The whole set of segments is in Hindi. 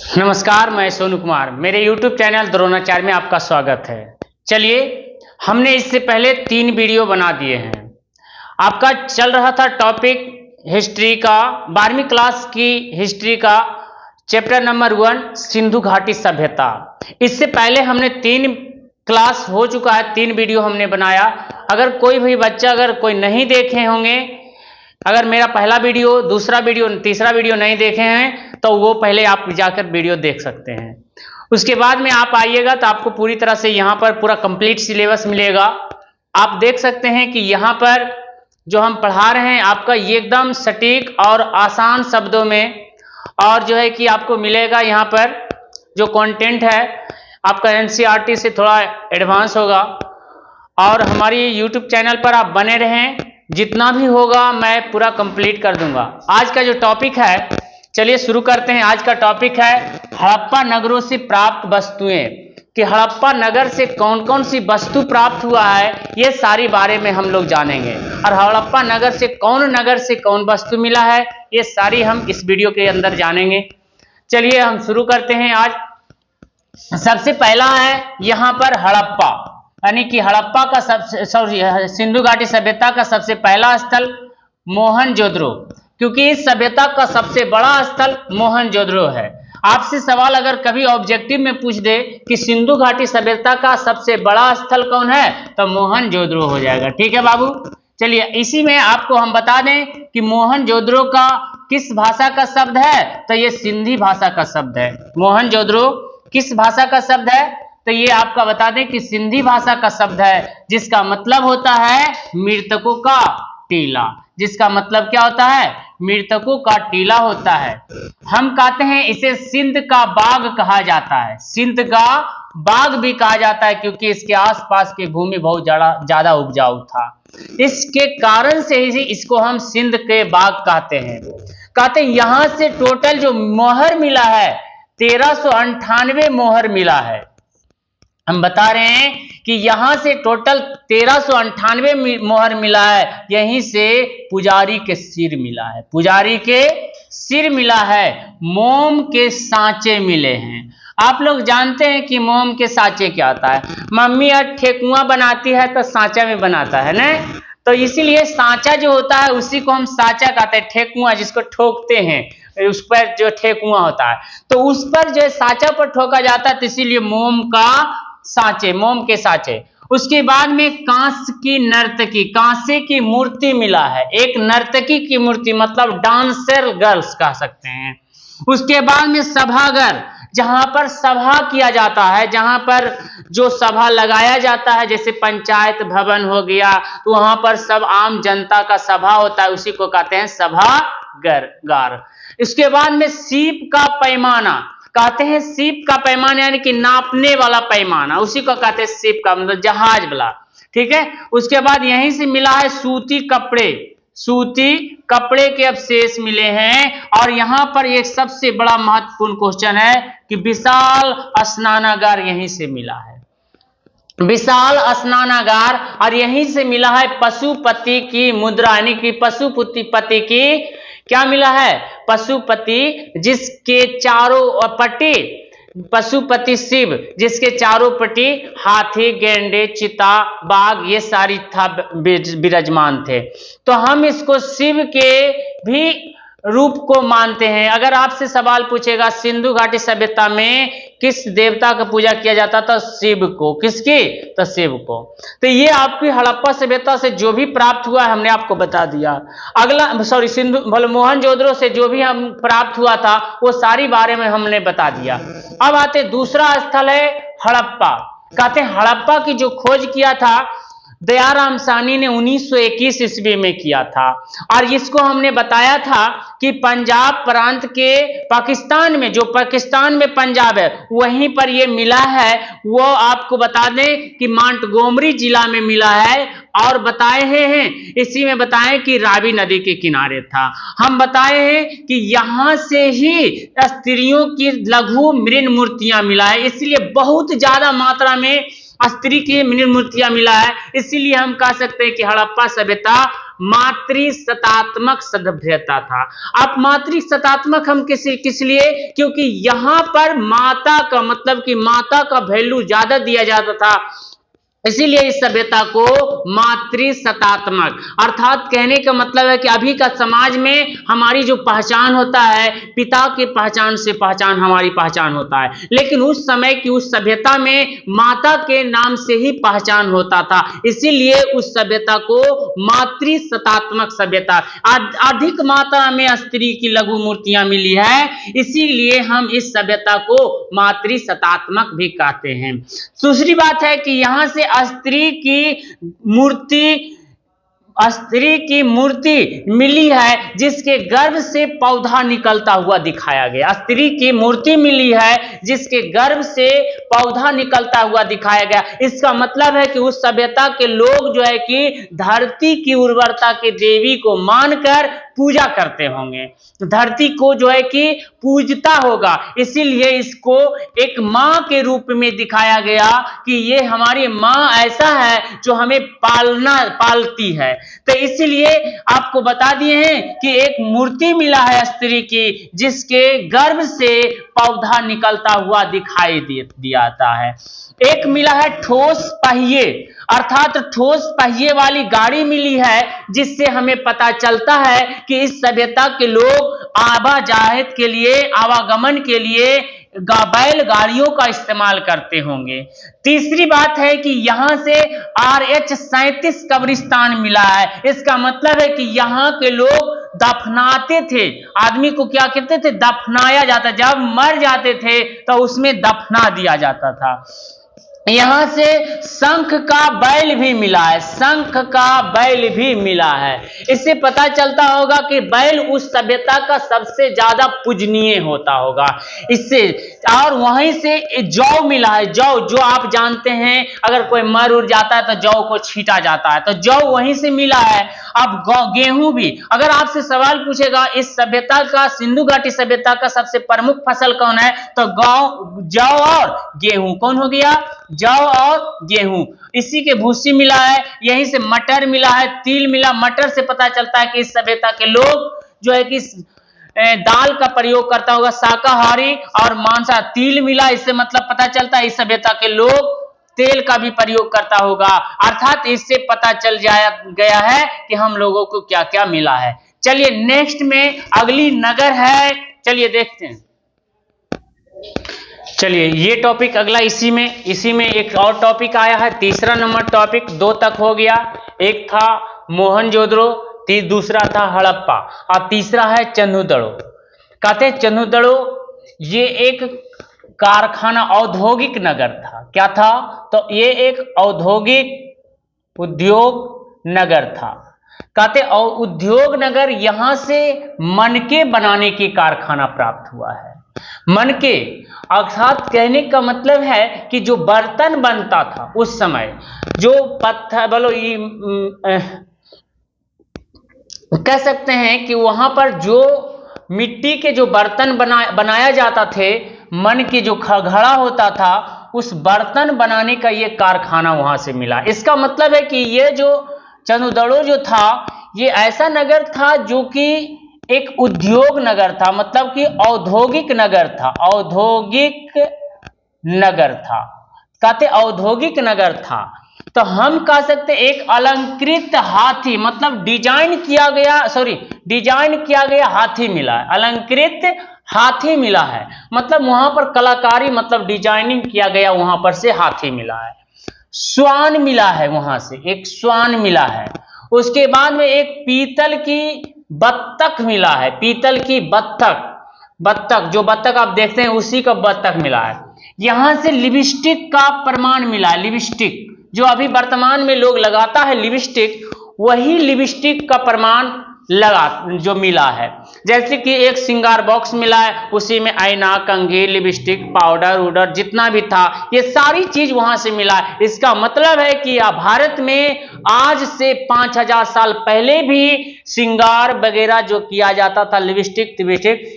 नमस्कार, मैं सोनू कुमार। मेरे YouTube चैनल द्रोणाचार्य में आपका स्वागत है। चलिए, हमने इससे पहले 3 वीडियो बना दिए हैं। आपका चल रहा था टॉपिक हिस्ट्री का, 12वीं क्लास की हिस्ट्री का चैप्टर नंबर 1 सिंधु घाटी सभ्यता। इससे पहले हमने 3 क्लास हो चुका है, 3 वीडियो हमने बनाया। अगर कोई भी बच्चा अगर कोई नहीं देखे होंगे, अगर मेरा पहला वीडियो, दूसरा वीडियो, तीसरा वीडियो नहीं देखे हैं तो वो पहले आप जाकर वीडियो देख सकते हैं। उसके बाद में आप आइएगा तो आपको पूरी तरह से यहाँ पर पूरा कंप्लीट सिलेबस मिलेगा। आप देख सकते हैं कि यहाँ पर जो हम पढ़ा रहे हैं आपका ये एकदम सटीक और आसान शब्दों में, और जो है कि आपको मिलेगा यहाँ पर जो कंटेंट है आपका एनसीईआरटी से थोड़ा एडवांस होगा। और हमारी यूट्यूब चैनल पर आप बने रहें, जितना भी होगा मैं पूरा कंप्लीट कर दूंगा। आज का जो टॉपिक है, चलिए शुरू करते हैं। आज का टॉपिक है हड़प्पा नगरों से प्राप्त वस्तुएं, कि हड़प्पा नगर से कौन कौन सी वस्तु प्राप्त हुआ है, ये सारी बारे में हम लोग जानेंगे। और हड़प्पा नगर से कौन वस्तु मिला है, ये सारी हम इस वीडियो के अंदर जानेंगे। चलिए हम शुरू करते हैं। आज सबसे पहला है यहाँ पर हड़प्पा, यानी कि हड़प्पा का सिंधु घाटी सभ्यता का सबसे पहला स्थल मोहनजोदड़ो, क्योंकि इस सभ्यता का सबसे बड़ा स्थल मोहनजोदड़ो है। आपसे सवाल अगर कभी ऑब्जेक्टिव में पूछ दे कि सिंधु घाटी सभ्यता का सबसे बड़ा स्थल कौन है, तो मोहनजोदड़ो हो जाएगा। ठीक है बाबू। चलिए, इसी में आपको हम बता दें कि मोहनजोदड़ो का किस भाषा का शब्द है, तो ये सिंधी भाषा का शब्द है। मोहनजोदड़ो किस भाषा का शब्द है, तो ये आपका बता दें कि सिंधी भाषा का शब्द है, जिसका मतलब होता है मृतकों का टीला। जिसका मतलब क्या होता है? मृतकों का टीला होता है। हम कहते हैं इसे सिंध का बाग कहा जाता है। सिंध का बाग भी कहा जाता है, क्योंकि इसके आसपास की भूमि बहुत ज्यादा उपजाऊ था। इसके कारण से ही इसको हम सिंध के बाग कहते हैं। कहते हैं यहां से टोटल जो मोहर मिला है 1398 मोहर मिला है। हम बता रहे हैं कि यहां से टोटल 1398 मोहर मिला है। यहीं से पुजारी के सिर मिला है, पुजारी के सिर मिला है। मोम के सांचे मिले हैं। आप लोग जानते हैं कि मोम के सांचे क्या होता है। मम्मी यार ठेकुआ बनाती है तो सांचा में बनाता है ना, तो इसीलिए सांचा जो होता है उसी को हम सांचा कहते हैं। ठेकुआ जिसको ठोकते हैं, उस पर जो ठेकुआ होता है, तो उस पर जो सांचा पर ठोका जाता है, तो इसीलिए मोम का सांचे, मोम के सांचे। उसके बाद में कांस्य की नर्तकी, कांसे की मूर्ति मिला है। एक नर्तकी की मूर्ति, मतलब डांसर गर्ल्स कह सकते हैं। उसके बाद में सभागार, जहां पर सभा किया जाता है, जहां पर जो सभा लगाया जाता है, जैसे पंचायत भवन हो गया, तो वहां पर सब आम जनता का सभा होता है, उसी को कहते हैं सभागार। इसके बाद में सीप का पैमाना, कहते हैं सीप का पैमाना यानी कि नापने वाला पैमाना, उसी को कहते हैं सीप का, मतलब जहाज वाला। ठीक है। उसके बाद यहीं से मिला है सूती कपड़े, सूती कपड़े के अवशेष मिले हैं। और यहां पर एक सबसे बड़ा महत्वपूर्ण क्वेश्चन है कि विशाल स्नानागार यहीं से मिला है, विशाल स्नानागार। और यहीं से मिला है पशुपति की मुद्रा, यानी कि पशुपति की क्या मिला है? पशुपति, जिसके चारों पट्टी, पशुपति शिव, जिसके चारों पट्टी हाथी, गेंडे, चिता, बाघ, ये सारी था विराजमान थे। तो हम इसको शिव के भी रूप को मानते हैं। अगर आपसे सवाल पूछेगा सिंधु घाटी सभ्यता में किस देवता का पूजा किया जाता था, शिव को। किसकी? तो शिव को। तो ये आपकी हड़प्पा सभ्यता से जो भी प्राप्त हुआ है हमने आपको बता दिया। अगला मोहनजोदड़ो से जो भी हम प्राप्त हुआ था वो सारी बारे में हमने बता दिया। अब आते दूसरा स्थल है हड़प्पा। कहते हैं हड़प्पा की जो खोज किया था दयाराम साहनी ने 1921 ईस्वी में किया था। और इसको हमने बताया था कि पंजाब प्रांत के पाकिस्तान में, जो पाकिस्तान में पंजाब है, वहीं पर ये मिला है। वो आपको बता दें कि मांटगोमरी जिला में मिला है। और बताए हैं इसी में बताएं कि रावी नदी के किनारे था। हम बताए हैं कि यहां से ही स्त्रियों की लघु मृण मूर्तियां मिला है, इसलिए बहुत ज्यादा मात्रा में स्त्री की मृण मूर्तियां मिला है। इसीलिए हम कह सकते हैं कि हड़प्पा सभ्यता मातृसत्तात्मक सभ्यता था। अब मातृसत्तात्मक हम किस लिए, क्योंकि यहां पर माता का मतलब कि माता का वैल्यू ज्यादा दिया जाता था, इसीलिए इस सभ्यता को मातृसत्तात्मक, अर्थात कहने का मतलब है कि अभी का समाज में हमारी जो पहचान होता है, पिता के पहचान से पहचान हमारी पहचान होता है, लेकिन उस समय की उस सभ्यता में माता के नाम से ही पहचान होता था, इसीलिए उस सभ्यता को मातृसत्तात्मक सभ्यता। अधिक मात्रा में स्त्री की लघु मूर्तियां मिली है, इसीलिए हम इस सभ्यता को मातृसत्तात्मक भी कहते हैं। दूसरी बात है कि यहां से स्त्री की मूर्ति मिली है जिसके गर्भ से पौधा निकलता हुआ दिखाया गया। स्त्री की मूर्ति मिली है जिसके गर्भ से पौधा निकलता हुआ दिखाया गया। इसका मतलब है कि उस सभ्यता के लोग जो है कि धरती की उर्वरता की देवी को मानकर पूजा करते होंगे, धरती को जो है कि पूजता होगा, इसीलिए इसको एक मां के रूप में दिखाया गया कि ये हमारी मां ऐसा है जो हमें पालती है। तो इसीलिए आपको बता दिए हैं कि एक मूर्ति मिला है स्त्री की जिसके गर्भ से पौधा निकलता हुआ दिखाई दियाता है। एक मिला है ठोस पहिए, अर्थात ठोस पहिए वाली गाड़ी मिली है, जिससे हमें पता चलता है कि इस सभ्यता के लोग आवाजाही के लिए, आवागमन के लिए बैलगाड़ियों का इस्तेमाल करते होंगे। तीसरी बात है कि यहां से RH-37 कब्रिस्तान मिला है। इसका मतलब है कि यहां के लोग दफनाते थे, आदमी को क्या कहते थे, दफनाया जाता, जब मर जाते थे तो उसमें दफना दिया जाता था। यहां से शंख का बैल भी मिला है, शंख का बैल भी मिला है। इससे पता चलता होगा कि बैल उस सभ्यता का सबसे ज्यादा पूजनीय होता होगा। इससे और वहीं से जौ मिला है, जौ जो आप जानते हैं, अगर कोई मर उड़ जाता है तो जौ को छींटा जाता है, तो जौ वहीं से मिला है। अब गेहूं भी, अगर आपसे सवाल पूछेगा इस सभ्यता का, सिंधु घाटी सभ्यता का सबसे प्रमुख फसल कौन है, तो जौ और गेहूं। कौन हो गया, जौ और गेहूं। इसी के भूसी मिला है, यहीं से मटर मिला है, तिल मिला। मटर से पता चलता है कि इस सभ्यता के लोग जो है कि दाल का प्रयोग करता होगा, शाकाहारी और मांसाहारी। तिल मिला, इससे मतलब पता चलता है इस सभ्यता के लोग तेल का भी प्रयोग करता होगा, अर्थात इससे पता चल गया है कि हम लोगों को क्या क्या मिला है। चलिए नेक्स्ट में अगली नगर है, चलिए देखते हैं। चलिए ये टॉपिक अगला, इसी में एक और टॉपिक आया है, तीसरा नंबर टॉपिक, 2 तक हो गया। एक था मोहनजोदड़ो, दूसरा था हड़प्पा और तीसरा है चंदुदड़ो। कहते हैं चंदुदड़ो ये एक कारखाना, औद्योगिक नगर था। क्या था, तो ये एक औद्योगिक उद्योग नगर था। कहते उद्योग नगर, यहां से मनके बनाने की कारखाना प्राप्त हुआ है। मनके अर्थात कहने का मतलब है कि जो बर्तन बनता था उस समय, जो पत्थर बोलो कह सकते हैं कि वहां पर जो मिट्टी के जो बर्तन बनाया जाता थे, मन की जो घड़ा होता था, उस बर्तन बनाने का ये कारखाना वहां से मिला। इसका मतलब है कि ये जो चंदुदड़ो जो था, ये ऐसा नगर था जो कि एक उद्योग नगर था, मतलब कि औद्योगिक नगर था, औद्योगिक नगर था। कहते औद्योगिक नगर था, तो हम कह सकते एक अलंकृत हाथी, मतलब डिजाइन किया गया हाथी मिला है, अलंकृत हाथी मिला है, मतलब वहां पर कलाकारी, मतलब डिजाइनिंग किया गया, वहां पर से हाथी मिला है। श्वान मिला है, वहां से एक श्वान मिला है। उसके बाद में एक पीतल की बत्तख मिला है, पीतल की बत्तख जो बत्तख आप देखते हैं उसी का बत्तख मिला है। यहां से लिपस्टिक का प्रमाण मिला है, लिपस्टिक जो अभी वर्तमान में लोग लगाता है लिपस्टिक, वही लिपस्टिक का प्रमाण जो मिला है। जैसे कि एक श्रृंगार बॉक्स मिला है, उसी में आईना, कंघी, लिपस्टिक, पाउडर उडर जितना भी था, ये सारी चीज वहां से मिला है। इसका मतलब है कि भारत में आज से 5000 साल पहले भी श्रृंगार वगैरह जो किया जाता था, लिपस्टिक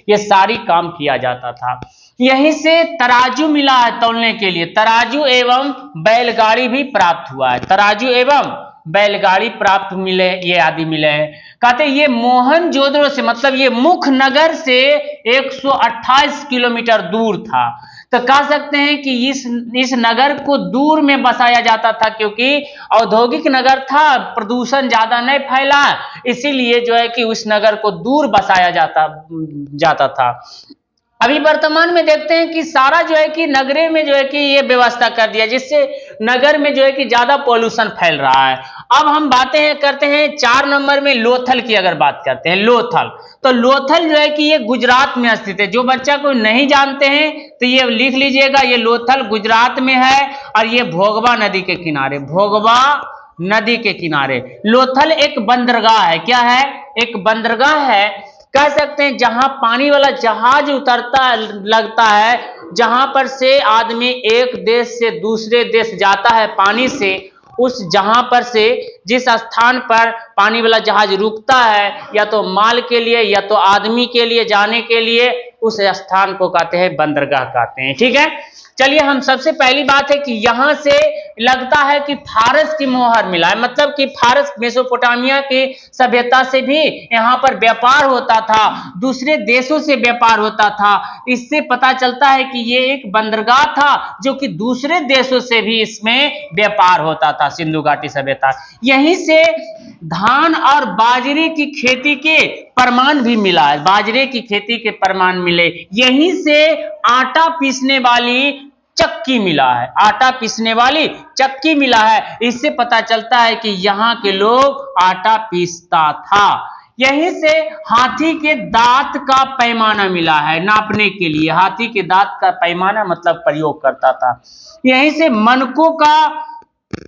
ये सारी काम किया जाता था। यहीं से तराजू मिला है तौलने के लिए, तराजू एवं बैलगाड़ी भी प्राप्त हुआ है, तराजू एवं बैलगाड़ी प्राप्त मिले, ये आदि मिले हैं। कहते ये मोहनजोदड़ो से, मतलब ये मुख्य नगर से 128 किलोमीटर दूर था। तो कह सकते हैं कि इस नगर को दूर में बसाया जाता था, क्योंकि औद्योगिक नगर था, प्रदूषण ज्यादा नहीं फैला, इसीलिए जो है कि उस नगर को दूर बसाया जाता था। अभी वर्तमान में देखते हैं कि सारा जो है कि नगरे में जो है कि ये व्यवस्था कर दिया, जिससे नगर में जो है कि ज्यादा पॉल्यूशन फैल रहा है। अब हम बातें करते हैं 4 नंबर में लोथल की अगर बात करते हैं, लोथल। तो लोथल जो है कि ये गुजरात में स्थित है। जो बच्चा कोई नहीं जानते हैं तो ये लिख लीजिएगा, ये लोथल गुजरात में है और ये भोगवा नदी के किनारे, भोगवा नदी के किनारे लोथल एक बंदरगाह है। क्या है? एक बंदरगाह है, कह सकते हैं जहां पानी वाला जहाज उतरता लगता है, जहां पर से आदमी एक देश से दूसरे देश जाता है पानी से, उस जहां पर से जिस स्थान पर पानी वाला जहाज रुकता है, या तो माल के लिए या तो आदमी के लिए जाने के लिए, उस स्थान को कहते हैं बंदरगाह कहते हैं। ठीक है, चलिए हम सबसे पहली बात है कि यहां से लगता है कि फारस की मोहर मिला है, मतलब कि फारस मेसोपोटामिया की सभ्यता से भी यहां पर व्यापार होता था, दूसरे देशों से व्यापार होता था। इससे पता चलता है कि ये एक बंदरगाह था जो कि दूसरे देशों से भी इसमें व्यापार होता था, सिंधु घाटी सभ्यता। यहीं से धान और बाजरे की खेती के प्रमाण भी मिला है, बाजरे की खेती के प्रमाण मिले। यहीं से आटा पीसने वाली चक्की मिला है, आटा पीसने वाली चक्की मिला है। इससे पता चलता है कि यहाँ के लोग आटा पीसता था। यहीं से हाथी के दांत का पैमाना मिला है, नापने के लिए हाथी के दांत का पैमाना मतलब प्रयोग करता था। यहीं से मनकों का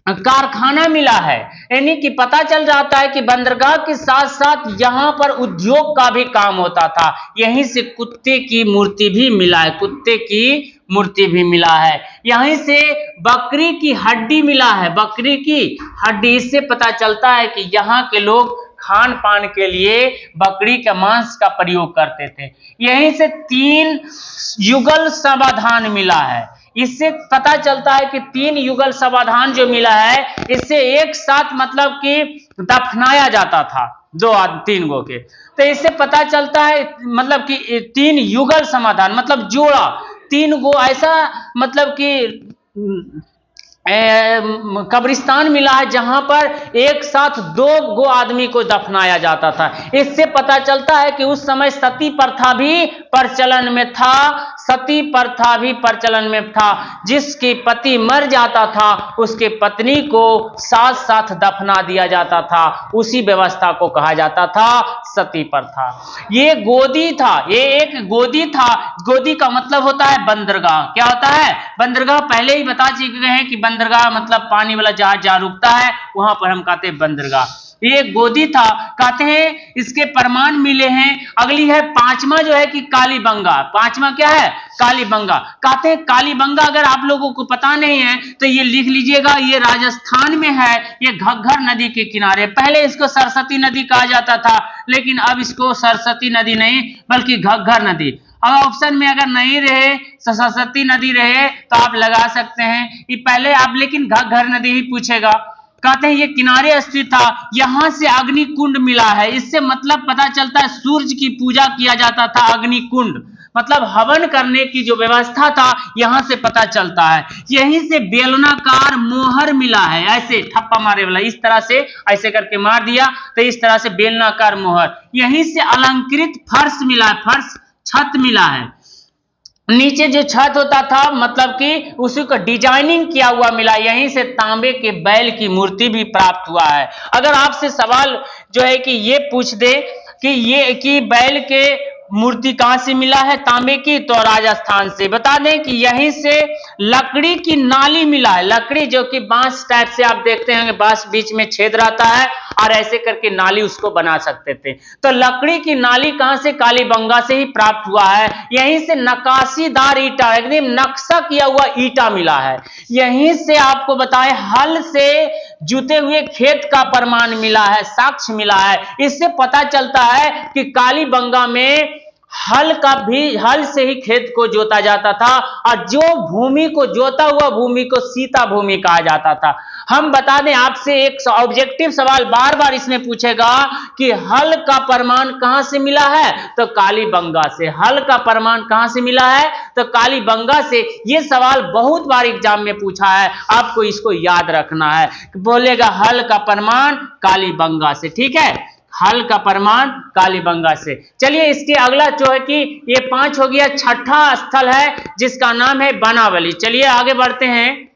कारखाना मिला है, यानी कि पता चल जाता है कि बंदरगाह के साथ साथ यहां पर उद्योग का भी काम होता था। यहीं से कुत्ते की मूर्ति भी मिला है, कुत्ते की मूर्ति भी मिला है। यहीं से बकरी की हड्डी मिला है, बकरी की हड्डी। इससे पता चलता है कि यहाँ के लोग खान पान के लिए बकरी के मांस का प्रयोग करते थे। यहीं से 3 युगल समाधान मिला है। इससे पता चलता है कि 3 युगल समाधान जो मिला है, इससे एक साथ मतलब कि दफनाया जाता था 2-3 गो के। तो इससे पता चलता है मतलब कि 3 युगल समाधान मतलब जोड़ा 3 गो ऐसा मतलब कि कब्रिस्तान मिला है जहां पर एक साथ 2 गो आदमी को दफनाया जाता था। इससे पता चलता है कि उस समय सती प्रथा भी प्रचलन में था, सती प्रथा भी प्रचलन में था। जिसके पति मर जाता था उसके पत्नी को साथ साथ दफना दिया जाता था, उसी व्यवस्था को कहा जाता था सती प्रथा। ये गोदी था, ये एक गोदी था। गोदी का मतलब होता है बंदरगाह। क्या होता है? बंदरगाह। पहले ही बता चुके हैं कि बंदरगाह मतलब पानी वाला जहाज जहां रुकता है वहां पर हम कहते हैं बंदरगाह। ये गोदी था, कहते हैं इसके प्रमाण मिले हैं। अगली है 5वां जो है कि कालीबंगा। 5वां क्या है? कालीबंगा। कहते हैं कालीबंगा, अगर आप लोगों को पता नहीं है तो ये लिख लीजिएगा, ये राजस्थान में है, ये घग्गर नदी के किनारे। पहले इसको सरस्वती नदी कहा जाता था, लेकिन अब इसको सरस्वती नदी नहीं बल्कि घग्गर नदी। अब ऑप्शन में अगर नहीं रहे, सरस्वती नदी रहे तो आप लगा सकते हैं, ये पहले आप लेकिन घग्गर नदी ही पूछेगा। कहते हैं ये किनारे स्थित था, यहां से अग्नि कुंड मिला है। इससे मतलब पता चलता है सूर्य की पूजा किया जाता था, अग्नि कुंड मतलब हवन करने की जो व्यवस्था था, यहां से पता चलता है। यहीं से बेलनाकार मोहर मिला है, ऐसे ठप्पा मारे वाला, इस तरह से ऐसे करके मार दिया तो इस तरह से बेलनाकार मोहर। यहीं से अलंकृत फर्श मिला है, फर्श छत मिला है। नीचे जो छत होता था मतलब कि उसी को डिजाइनिंग किया हुआ मिला। यहीं से तांबे के बैल की मूर्ति भी प्राप्त हुआ है। अगर आपसे सवाल जो है कि ये पूछ दे कि ये कि बैल के मूर्ति कहां से मिला है तांबे की, तो राजस्थान से। बता दें कि यहीं से लकड़ी की नाली मिला है, लकड़ी जो कि बांस टाइप से आप देखते हैं, बांस बीच में छेद रहता है और ऐसे करके नाली उसको बना सकते थे। तो लकड़ी की नाली कहां से? कालीबंगा से ही प्राप्त हुआ है। यहीं से नक्काशीदार ईटा, एकदम नक्शा किया हुआ ईटा मिला है। यहीं से आपको बताएं हल से जुते हुए खेत का प्रमाण मिला है, साक्ष्य मिला है। इससे पता चलता है कि कालीबंगा में हल से ही खेत को जोता जाता था, और जो भूमि को जोता हुआ भूमि को सीता भूमि कहा जाता था। हम बता दें आपसे, एक ऑब्जेक्टिव सवाल बार बार इसमें पूछेगा कि हल का प्रमाण कहां से मिला है, तो कालीबंगा से। हल का प्रमाण कहां से मिला है, तो कालीबंगा से। यह सवाल बहुत बार एग्जाम में पूछा है, आपको इसको याद रखना है। बोलेगा हल का प्रमाण कालीबंगा से, ठीक है, हल का प्रमाण कालीबंगा से। चलिए, इसके अगला जो है कि ये 5 हो गया। छठा स्थल है जिसका नाम है बनावली। चलिए आगे बढ़ते हैं।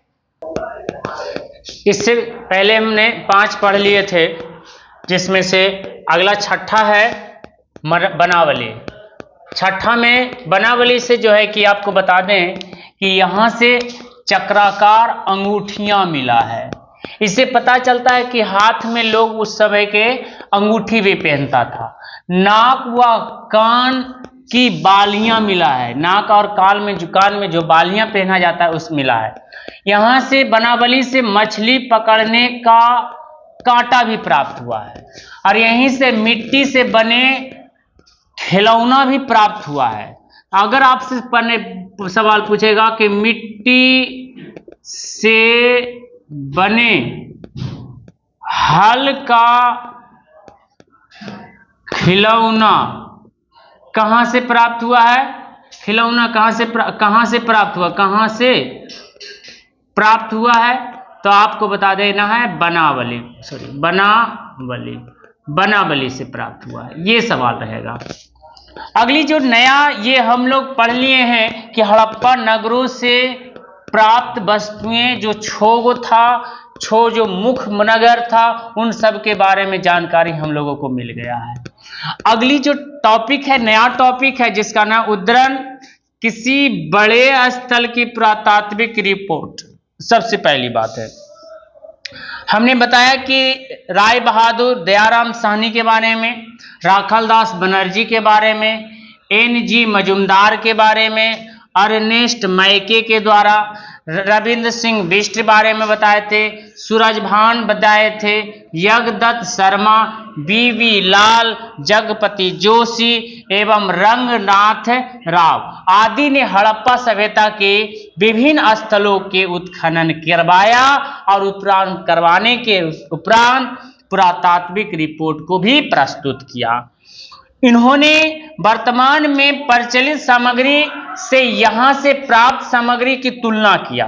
इससे पहले हमने 5 पढ़ लिए थे, जिसमें से अगला छठा है बनावली। छठा में बनावली से जो है कि आपको बता दें कि यहां से चक्राकार अंगूठियां मिला है। इससे पता चलता है कि हाथ में लोग उस समय के अंगूठी भी पहनता था। नाक व कान की बालियां मिला है, नाक और कान में जो बालियां पहना जाता है उस मिला है। यहां से बनावली से मछली पकड़ने का कांटा भी प्राप्त हुआ है, और यहीं से मिट्टी से बने खिलौना भी प्राप्त हुआ है। अगर आपसे सवाल पूछेगा कि मिट्टी से बने हल का खिलौना कहां से प्राप्त हुआ है, खिलौना कहां से प्राप्त हुआ है, तो आपको बता देना है बनावली से प्राप्त हुआ है। ये सवाल रहेगा। अगली जो नया ये हम लोग पढ़ लिए हैं कि हड़प्पा नगरों से प्राप्त वस्तुएं जो छो जो मुख्य नगर था, उन सब के बारे में जानकारी हम लोगों को मिल गया है। अगली जो टॉपिक है, नया टॉपिक है, जिसका नाम उद्धरण किसी बड़े स्थल की पुरातात्विक रिपोर्ट। सबसे पहली बात है, हमने बताया कि राय बहादुर दयाराम साहनी के बारे में, राखलदास बनर्जी के बारे में, एन.जी. मजुमदार के बारे में, अर्नेस्ट मैके के द्वारा, रविंद्र सिंह बिष्ट के बारे में बताए थे, सूरजभान बताए थे, यज्ञदत्त शर्मा, बी.वी. लाल, जगपति जोशी एवं रंगनाथ राव आदि ने हड़प्पा सभ्यता के विभिन्न स्थलों के उत्खनन करवाया, और उपरांत करवाने के उपरांत पुरातात्विक रिपोर्ट को भी प्रस्तुत किया। इन्होंने वर्तमान में प्रचलित सामग्री से यहां से प्राप्त सामग्री की तुलना किया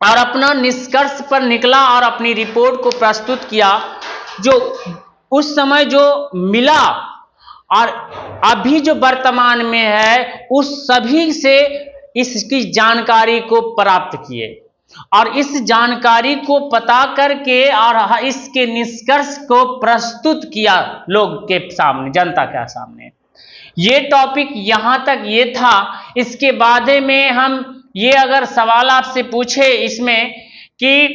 और अपना निष्कर्ष पर निकला और अपनी रिपोर्ट को प्रस्तुत किया। जो उस समय जो मिला और अभी जो वर्तमान में है, उस सभी से इसकी जानकारी को प्राप्त किए, और इस जानकारी को पता करके और इसके निष्कर्ष को प्रस्तुत किया लोग के सामने, जनता के सामने। ये टॉपिक यहां तक ये था। इसके बाद में हम ये अगर सवाल आपसे पूछे इसमें कि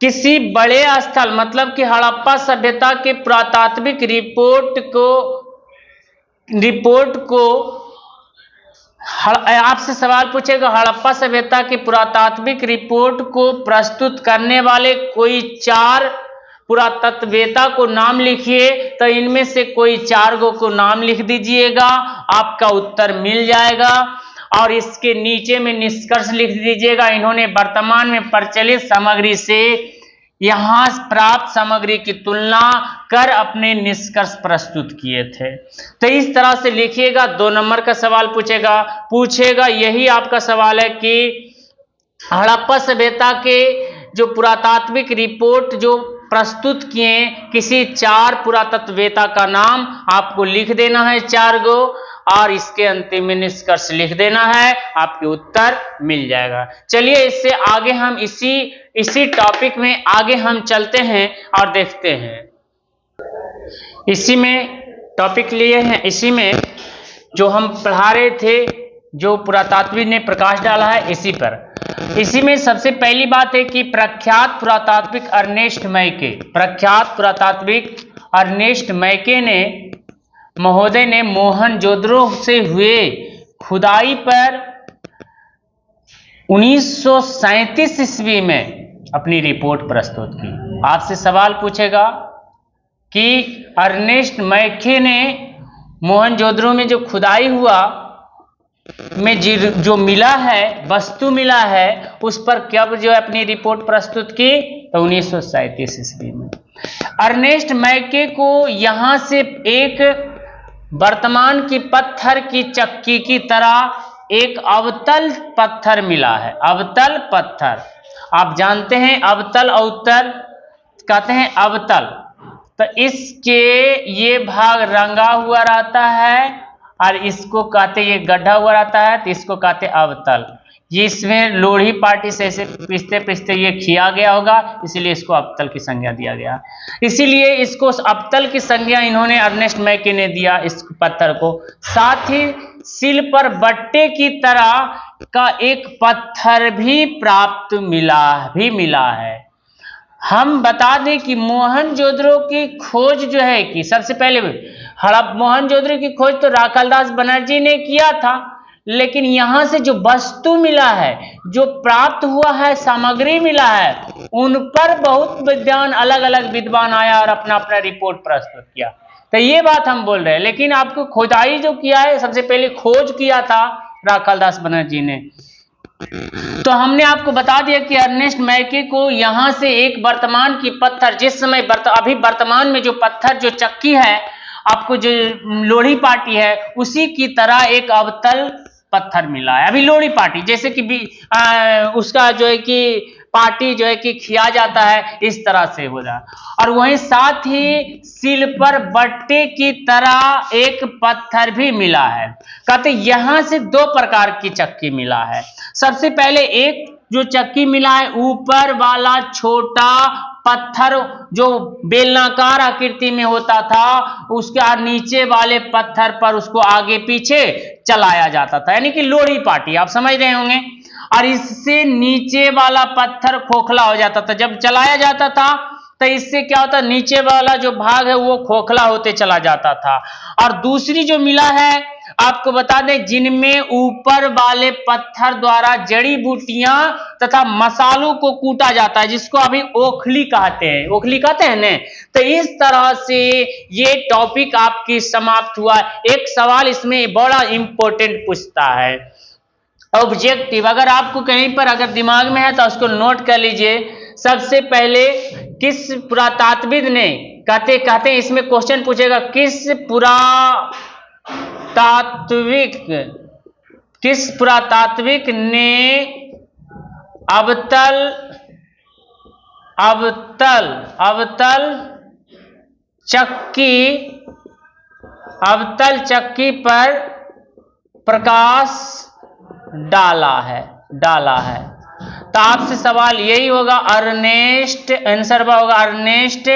किसी बड़े स्थल, मतलब कि हड़प्पा सभ्यता के पुरातात्विक रिपोर्ट को आपसे सवाल पूछेगा, हड़प्पा सभ्यता की पुरातात्विक रिपोर्ट को प्रस्तुत करने वाले कोई 4 पुरातत्ववेत्ता को नाम लिखिए, तो इनमें से कोई 4 को नाम लिख दीजिएगा, आपका उत्तर मिल जाएगा। और इसके नीचे में निष्कर्ष लिख दीजिएगा, इन्होंने वर्तमान में प्रचलित सामग्री से यहां प्राप्त सामग्री की तुलना कर अपने निष्कर्ष प्रस्तुत किए थे। तो इस तरह से लिखिएगा। 2 नंबर का सवाल पूछेगा यही आपका सवाल है कि हड़प्पा सभ्यता के जो पुरातात्विक रिपोर्ट जो प्रस्तुत किए, किसी 4 पुरातत्ववेत्ता का नाम आपको लिख देना है, 4 गो, और इसके अंतिम में निष्कर्ष लिख देना है, आपके उत्तर मिल जाएगा। चलिए इससे आगे हम इसी टॉपिक में आगे हम चलते हैं और देखते हैं। इसी में टॉपिक लिए हैं, इसी में जो हम पढ़ा रहे थे, जो पुरातात्विक ने प्रकाश डाला है इसी पर। इसी में सबसे पहली बात है कि प्रख्यात पुरातात्विक अर्नेस्ट मैके ने महोदय ने मोहनजोदड़ो से हुए खुदाई पर 1937 ईस्वी में अपनी रिपोर्ट प्रस्तुत की। आपसे सवाल पूछेगा कि अर्नेस्ट मैके ने मोहनजोदड़ो में जो खुदाई हुआ में जो मिला है, वस्तु मिला है, उस पर कब जो अपनी रिपोर्ट प्रस्तुत की, तो 1937 ईस्वी में। अर्नेस्ट मैके को यहां से एक वर्तमान की पत्थर की चक्की की तरह एक अवतल पत्थर मिला है। अवतल पत्थर, आप जानते हैं अवतल अवतल कहते हैं अवतल, तो इसके ये भाग रंगा हुआ रहता है और इसको कहते ये गड्ढा हुआ रहता है, तो इसको कहते अवतल। ये इसमें लोढ़ी पार्टी से ऐसे पिसते पिसते ये खिया गया होगा, इसीलिए इसको अवतल की संज्ञा दिया गया। इसीलिए इसको अवतल की संज्ञा इन्होंने अर्नेस्ट मैके ने दिया इस पत्थर को। साथ ही सिल पर बट्टे की तरह का एक पत्थर भी प्राप्त मिला है। हम बता दें कि मोहनजोदड़ो की खोज जो है कि सबसे पहले हड़प मोहनजोदड़ो की खोज तो राखालदास बनर्जी ने किया था, लेकिन यहां से जो वस्तु मिला है, जो प्राप्त हुआ है, सामग्री मिला है, उन पर बहुत विद्वान अलग अलग विद्वान आया और अपना अपना रिपोर्ट प्रस्तुत किया। तो ये बात हम बोल रहे हैं। लेकिन आपको खुदाई जो किया है, सबसे पहले खोज किया था राखालदास बनर्जी ने। तो हमने आपको बता दिया कि अर्नेस्ट मैके को यहां से एक वर्तमान की पत्थर, जिस समय अभी वर्तमान में जो पत्थर जो चक्की है, आपको जो लोढ़ी पार्टी है, उसी की तरह एक अवतल पत्थर मिला है। अभी लोढ़ी पार्टी जैसे कि उसका जो है कि पार्टी जो है कि खिया जाता है, इस तरह से हो रहा है। और वहीं साथ ही सिल पर बट्टे की तरह एक पत्थर भी मिला है। कहते यहां से दो प्रकार की चक्की मिला है। सबसे पहले एक जो चक्की मिला है, ऊपर वाला छोटा पत्थर जो बेलनाकार आकृति में होता था, उसके नीचे वाले पत्थर पर उसको आगे पीछे चलाया जाता था, यानी कि लोढ़ी पार्टी, आप समझ रहे होंगे। और इससे नीचे वाला पत्थर खोखला हो जाता था। जब चलाया जाता था तो इससे क्या होता, नीचे वाला जो भाग है वो खोखला होते चला जाता था। और दूसरी जो मिला है, आपको बता दें, जिनमें ऊपर वाले पत्थर द्वारा जड़ी बूटियां तथा मसालों को कूटा जाता है, जिसको अभी ओखली कहते हैं। ओखली कहते हैं ना। तो इस तरह से ये टॉपिक आपकी समाप्त हुआ। एक सवाल इसमें बड़ा इंपॉर्टेंट पूछता है, ऑब्जेक्टिव। अगर आपको कहीं पर अगर दिमाग में है तो उसको नोट कर लीजिए। सबसे पहले किस पुरातात्विद ने कहते इसमें क्वेश्चन पूछेगा, किस पुरातात्विक ने अवतल चक्की पर प्रकाश डाला है। तो आपसे सवाल यही होगा, आंसर होगा अर्नेस्ट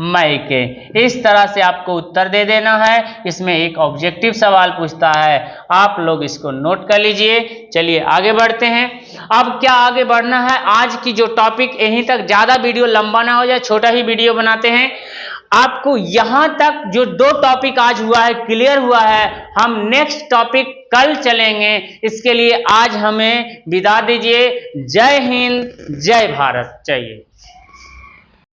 मैके। इस तरह से आपको उत्तर दे देना है। इसमें एक ऑब्जेक्टिव सवाल पूछता है, आप लोग इसको नोट कर लीजिए। चलिए आगे बढ़ते हैं। अब क्या आगे बढ़ना है, आज की जो टॉपिक यहीं तक, ज्यादा वीडियो लंबा ना हो जाए, छोटा ही वीडियो बनाते हैं। आपको यहां तक जो दो टॉपिक आज हुआ है, क्लियर हुआ है। हम नेक्स्ट टॉपिक कल चलेंगे। इसके लिए आज हमें विदा दीजिए। जय हिंद, जय भारत। चाहिए।